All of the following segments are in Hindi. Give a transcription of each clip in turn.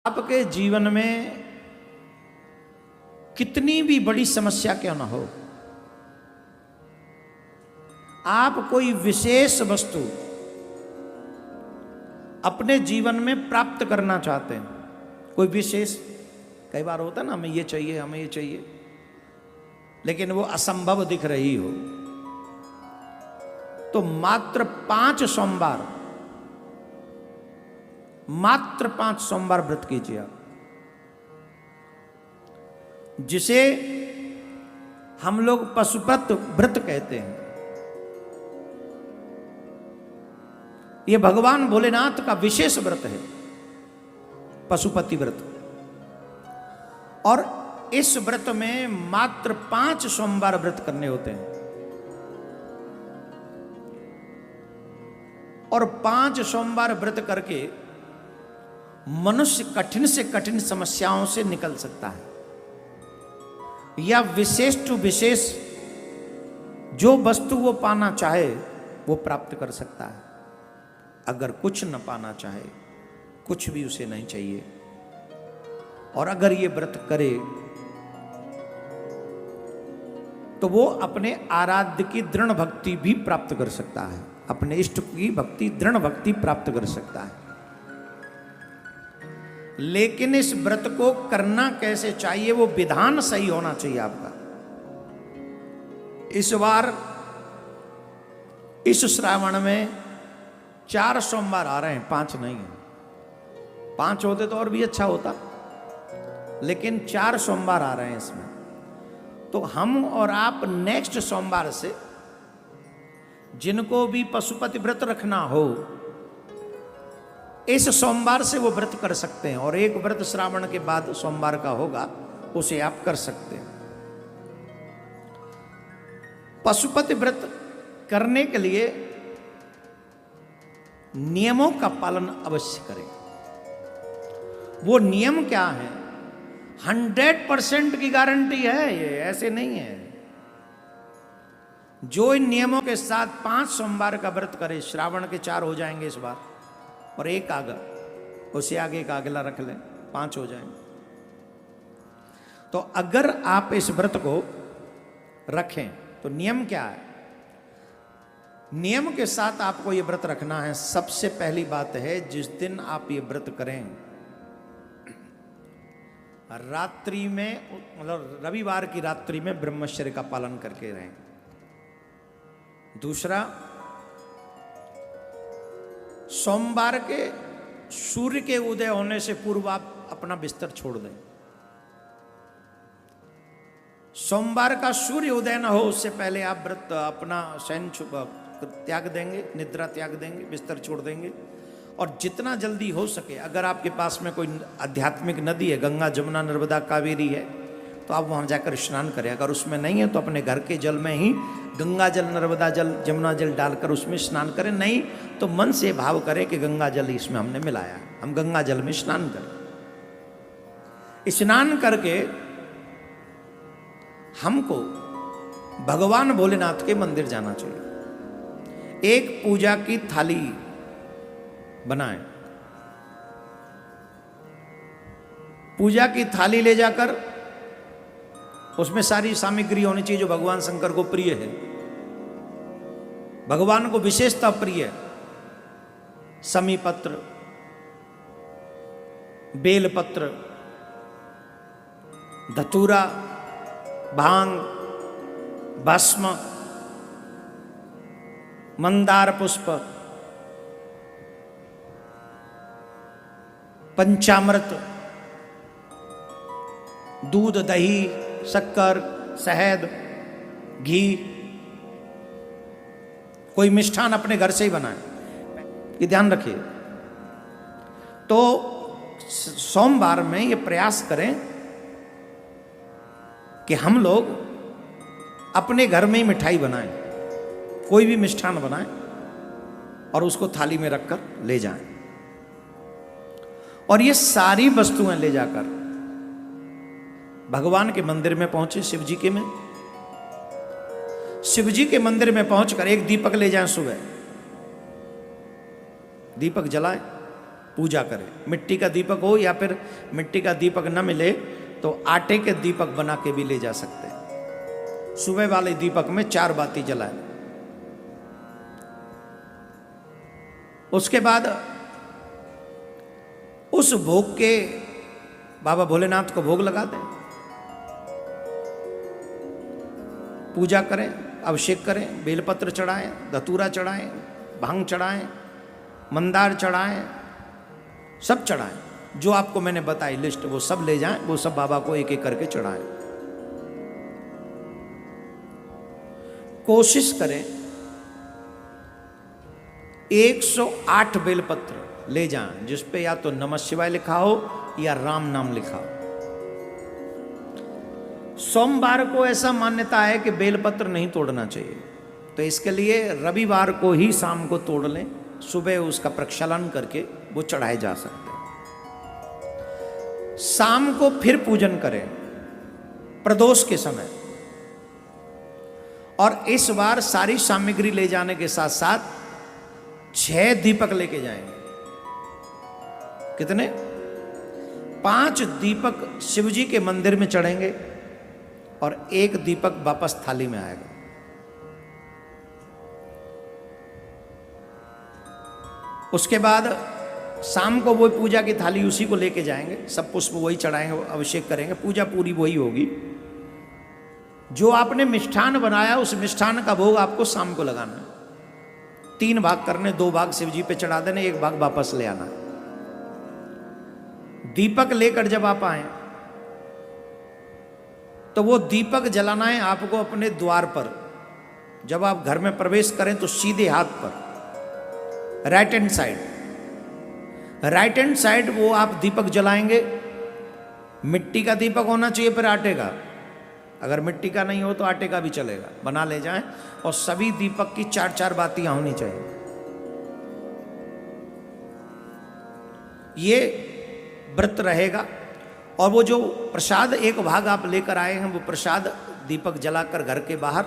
आपके जीवन में कितनी भी बड़ी समस्या क्यों ना हो, आप कोई विशेष वस्तु अपने जीवन में प्राप्त करना चाहते हैं, कोई विशेष, कई बार होता है ना, हमें ये चाहिए, हमें ये चाहिए, लेकिन वो असंभव दिख रही हो, तो मात्र 5 सोमवार व्रत कीजिए आप, जिसे हम लोग पशुपत व्रत कहते हैं। ये भगवान भोलेनाथ का विशेष व्रत है, पशुपति व्रत। और इस व्रत में मात्र 5 सोमवार व्रत करने होते हैं, और 5 सोमवार व्रत करके मनुष्य कठिन से कठिन समस्याओं से निकल सकता है, या विशेष टू विशेष जो वस्तु वो पाना चाहे वो प्राप्त कर सकता है। अगर कुछ न पाना चाहे, कुछ भी उसे नहीं चाहिए, और अगर ये व्रत करे तो वो अपने आराध्य की दृढ़ भक्ति भी प्राप्त कर सकता है, अपने इष्ट की भक्ति, दृढ़ भक्ति प्राप्त कर सकता है। लेकिन इस व्रत को करना कैसे चाहिए, वो विधान सही होना चाहिए आपका। इस बार इस श्रावण में 4 सोमवार आ रहे हैं, 5 नहीं है। 5 होते तो और भी अच्छा होता, लेकिन 4 सोमवार आ रहे हैं इसमें। तो हम और आप नेक्स्ट सोमवार से, जिनको भी पशुपति व्रत रखना हो, इस सोमवार से वो व्रत कर सकते हैं, और एक व्रत श्रावण के बाद सोमवार का होगा, उसे आप कर सकते हैं। पशुपति व्रत करने के लिए नियमों का पालन अवश्य करें। वो नियम क्या है? 100% की गारंटी है, ये ऐसे नहीं है। जो इन नियमों के साथ 5 सोमवार का व्रत करे, श्रावण के 4 हो जाएंगे इस बार, और एक आगे, उसे आगे एक अगला रख लें, 5 हो जाएंगे। तो अगर आप इस व्रत को रखें तो नियम क्या है? नियम के साथ आपको ये व्रत रखना है। सबसे पहली बात है, जिस दिन आप ये व्रत करें, रात्रि में, मतलब रविवार की रात्रि में ब्रह्मचर्य का पालन करके रहें। दूसरा, सोमवार के सूर्य के उदय होने से पूर्व आप अपना बिस्तर छोड़ दें। सोमवार का सूर्य उदय न हो उससे पहले आप व्रत अपना शयन त्याग देंगे, निद्रा त्याग देंगे, बिस्तर छोड़ देंगे। और जितना जल्दी हो सके, अगर आपके पास में कोई आध्यात्मिक नदी है, गंगा, जमुना, नर्मदा, कावेरी है, तो आप वहाँ जाकर स्नान करें। अगर उसमें नहीं है तो अपने घर के जल में ही गंगा जल, नर्मदा जल, जमुना जल डालकर उसमें स्नान करें। नहीं तो मन से भाव करें कि गंगा जल इसमें हमने मिलाया, हम गंगा जल में स्नान करें। स्नान करके हमको भगवान भोलेनाथ के मंदिर जाना चाहिए। एक पूजा की थाली बनाएं, पूजा की थाली ले जाकर उसमें सारी सामग्री होनी चाहिए जो भगवान शंकर को प्रिय है, भगवान को विशेषता प्रिय है। समी पत्र, बेल पत्र, धतूरा, भांग, भस्म, मंदार पुष्प, पंचामृत, दूध, दही, शक्कर, शहद, घी, कोई मिष्ठान अपने घर से ही बनाए, ये ध्यान रखिए। तो सोमवार में ये प्रयास करें कि हम लोग अपने घर में ही मिठाई बनाएं, कोई भी मिष्ठान बनाएं और उसको थाली में रखकर ले जाएं। और ये सारी वस्तुएं ले जाकर भगवान के मंदिर में पहुंचे, शिव जी के में, शिव जी के मंदिर में पहुंचकर एक दीपक ले जाएं, सुबह दीपक जलाएं, पूजा करें। मिट्टी का दीपक हो या फिर मिट्टी का दीपक न मिले तो आटे के दीपक बना के भी ले जा सकते हैं। सुबह वाले दीपक में 4 बाती जलाएं। उसके बाद उस भोग के बाबा भोलेनाथ को भोग लगा दें, पूजा करें, अभिषेक करें, बेलपत्र चढ़ाएं, धतूरा चढ़ाएं, भांग चढ़ाएं, मंदार चढ़ाएं, सब चढ़ाएं। जो आपको मैंने बताई लिस्ट वो सब ले जाएं, वो सब बाबा को एक एक करके चढ़ाएं। कोशिश करें 108 बेलपत्र ले जाएं, जिस पे या तो नमः शिवाय लिखा हो या राम नाम लिखा हो। सोमवार को ऐसा मान्यता है कि बेलपत्र नहीं तोड़ना चाहिए, तो इसके लिए रविवार को ही शाम को तोड़ लें, सुबह उसका प्रक्षालन करके वो चढ़ाए जा सकते हैं। शाम को फिर पूजन करें प्रदोष के समय, और इस बार सारी सामग्री ले जाने के साथ साथ 6 दीपक लेके जाएंगे। कितने? 5 दीपक शिवजी के मंदिर में चढ़ेंगे और 1 दीपक वापस थाली में आएगा। उसके बाद शाम को वो पूजा की थाली उसी को लेके जाएंगे, सब पुष्प वही चढ़ाएंगे, अभिषेक करेंगे, पूजा पूरी वही होगी। जो आपने मिष्ठान बनाया उस मिष्ठान का भोग आपको शाम को लगाना है। 3 भाग करने, 2 भाग शिवजी पे चढ़ा देने, 1 भाग वापस ले आना। दीपक लेकर जब आप आए तो वो दीपक जलाना है आपको अपने द्वार पर। जब आप घर में प्रवेश करें तो सीधे हाथ पर, राइट हैंड साइड वो आप दीपक जलाएंगे। मिट्टी का दीपक होना चाहिए, फिर आटे का। अगर मिट्टी का नहीं हो तो आटे का भी चलेगा, बना ले जाएं। और सभी दीपक की 4-4 बातियां होनी चाहिए। ये व्रत रहेगा। और वो जो प्रसाद 1 भाग आप लेकर आए हैं, वो प्रसाद दीपक जलाकर घर के बाहर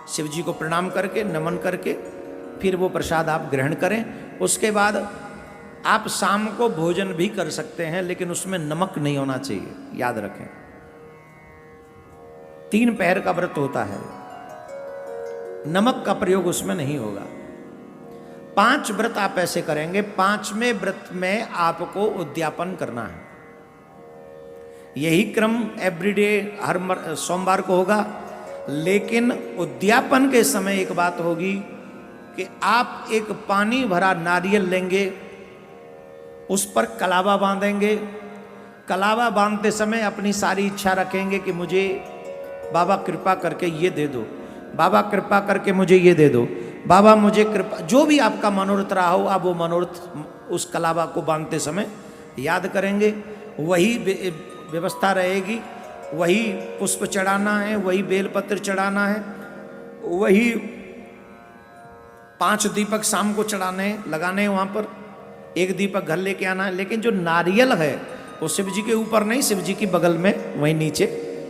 शिव जी को प्रणाम करके, नमन करके, फिर वो प्रसाद आप ग्रहण करें। उसके बाद आप शाम को भोजन भी कर सकते हैं, लेकिन उसमें नमक नहीं होना चाहिए, याद रखें। 3 पहर का व्रत होता है, नमक का प्रयोग उसमें नहीं होगा। 5 व्रत आप ऐसे करेंगे। 5वें व्रत में आपको उद्यापन करना है। यही क्रम एवरीडे हर सोमवार को होगा, लेकिन उद्यापन के समय एक बात होगी कि आप एक पानी भरा नारियल लेंगे, उस पर कलावा बांधेंगे। कलावा बांधते समय अपनी सारी इच्छा रखेंगे कि मुझे बाबा कृपा करके ये दे दो, बाबा कृपा करके मुझे ये दे दो, बाबा मुझे कृपा, जो भी आपका मनोरथ रहा हो, आप वो मनोरथ उस कलावा को बांधते समय याद करेंगे। वही व्यवस्था रहेगी, वही पुष्प चढ़ाना है, वही बेलपत्र चढ़ाना है, वही 5 दीपक शाम को चढ़ाने लगाने हैं। वहाँ पर 1 दीपक घर लेके आना है। लेकिन जो नारियल है वो शिव जी के ऊपर नहीं, शिव जी की बगल में वहीं नीचे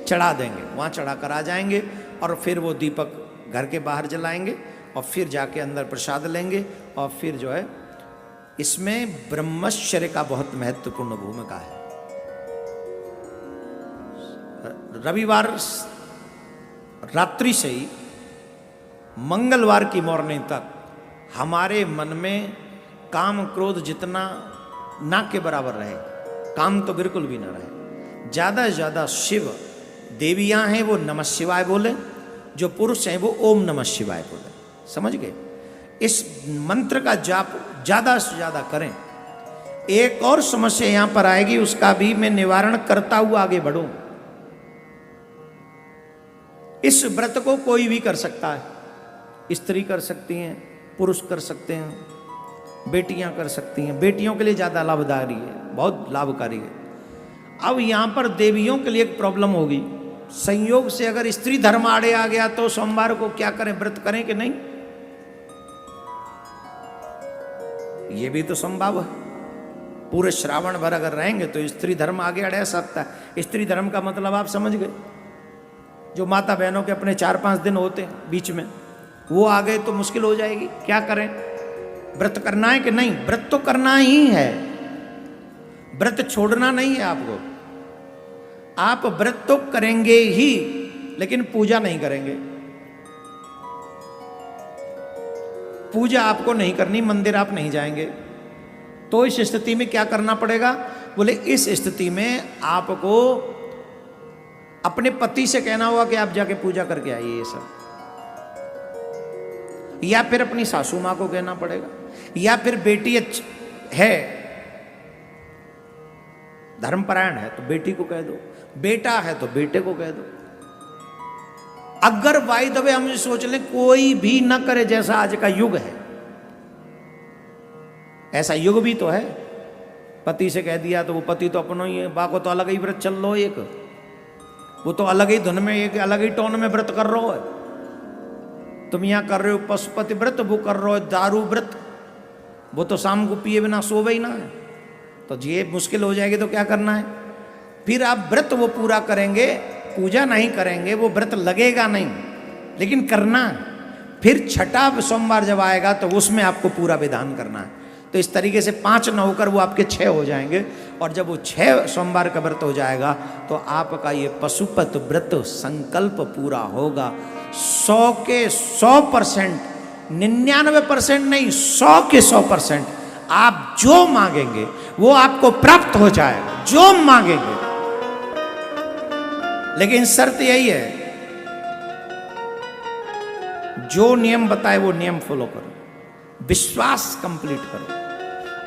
चढ़ा देंगे, वहाँ चढ़ा कर आ जाएंगे। और फिर वो दीपक घर के बाहर जलाएंगे और फिर जाके अंदर प्रसाद लेंगे। और फिर जो है, इसमें ब्रह्मचर्य का बहुत महत्वपूर्ण भूमिका है। रविवार रात्रि से ही मंगलवार की मॉर्निंग तक हमारे मन में काम क्रोध जितना ना के बराबर रहे, काम तो बिल्कुल भी ना रहे। ज़्यादा से ज़्यादा शिव देवियाँ हैं वो नमः शिवाय बोले, जो पुरुष हैं वो ओम नमः शिवाय बोले। समझ गए? इस मंत्र का जाप ज़्यादा से ज़्यादा करें। एक और समस्या यहाँ पर आएगी, उसका भी मैं निवारण करता हुआ आगे बढ़ूं। इस व्रत को कोई भी कर सकता है। स्त्री कर सकती हैं, पुरुष कर सकते हैं, बेटियां कर सकती हैं। बेटियों के लिए ज़्यादा लाभदायी है, बहुत लाभकारी है। अब यहाँ पर देवियों के लिए एक प्रॉब्लम होगी। संयोग से अगर स्त्री धर्म आड़े आ गया तो सोमवार को क्या करें, व्रत करें कि नहीं, ये भी तो संभव है। पूरे श्रावण भर अगर रहेंगे तो स्त्री धर्म आगे अड़ सकता है। स्त्री धर्म का मतलब आप समझ गए, जो माता बहनों के अपने 4-5 दिन होते हैं बीच में, वो आ गए तो मुश्किल हो जाएगी। क्या करें, व्रत करना है कि नहीं? व्रत तो करना ही है, व्रत छोड़ना नहीं है आपको। आप व्रत तो करेंगे ही, लेकिन पूजा नहीं करेंगे। पूजा आपको नहीं करनी, मंदिर आप नहीं जाएंगे। तो इस स्थिति में क्या करना पड़ेगा? बोले इस स्थिति में आपको अपने पति से कहना होगा कि आप जाके पूजा करके आइए ये सब, या फिर अपनी सासू मां को कहना पड़ेगा, या फिर बेटी है धर्मपरायण है तो बेटी को कह दो, बेटा है तो बेटे को कह दो। अगर बाय द वे हम सोच लें कोई भी ना करे, जैसा आज का युग है, ऐसा युग भी तो है। पति से कह दिया तो वो पति तो अपनों ही है, बाको तो अलग ही व्रत चल रहा है, एक वो तो अलग ही धुन में, एक अलग ही टोन में व्रत कर रहा है। तुम यहां कर रहे हो पशुपति व्रत, वो कर रहे हो दारू व्रत, वो तो शाम को पिए बिना सोवे ही ना है। तो ये मुश्किल हो जाएगी तो क्या करना है? फिर आप व्रत वो पूरा करेंगे, पूजा नहीं करेंगे, वो व्रत लगेगा नहीं, लेकिन करना। फिर छठा सोमवार जब आएगा तो उसमें आपको पूरा विधान करना है। तो इस तरीके से 5 न होकर वो आपके 6 हो जाएंगे। और जब वो 6 सोमवार का व्रत हो जाएगा तो आपका ये पशुपत व्रत संकल्प पूरा होगा। 100 के 100%, 99% नहीं, 100 के 100% आप जो मांगेंगे वो आपको प्राप्त हो जाएगा, जो मांगेंगे। लेकिन शर्त यही है, जो नियम बताए वो नियम फॉलो करो, विश्वास कंप्लीट करो।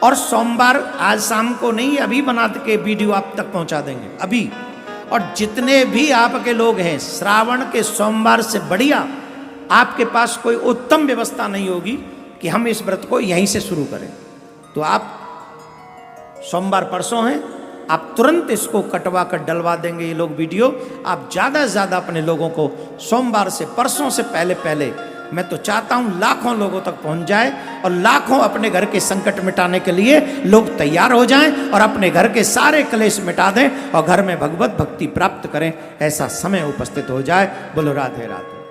और सोमवार आज शाम को नहीं, अभी बना के वीडियो आप तक पहुंचा देंगे अभी। और जितने भी आपके लोग हैं, श्रावण के सोमवार से बढ़िया आपके पास कोई उत्तम व्यवस्था नहीं होगी कि हम इस व्रत को यहीं से शुरू करें। तो आप सोमवार परसों हैं, आप तुरंत इसको कटवा कर डलवा देंगे ये लोग वीडियो। आप ज़्यादा से ज़्यादा अपने लोगों को सोमवार से परसों से पहले पहले, मैं तो चाहता हूं लाखों लोगों तक पहुंच जाए और लाखों अपने घर के संकट मिटाने के लिए लोग तैयार हो जाएं और अपने घर के सारे क्लेश मिटा दें और घर में भगवत भक्ति प्राप्त करें। ऐसा समय उपस्थित हो जाए। बोलो राधे राधे।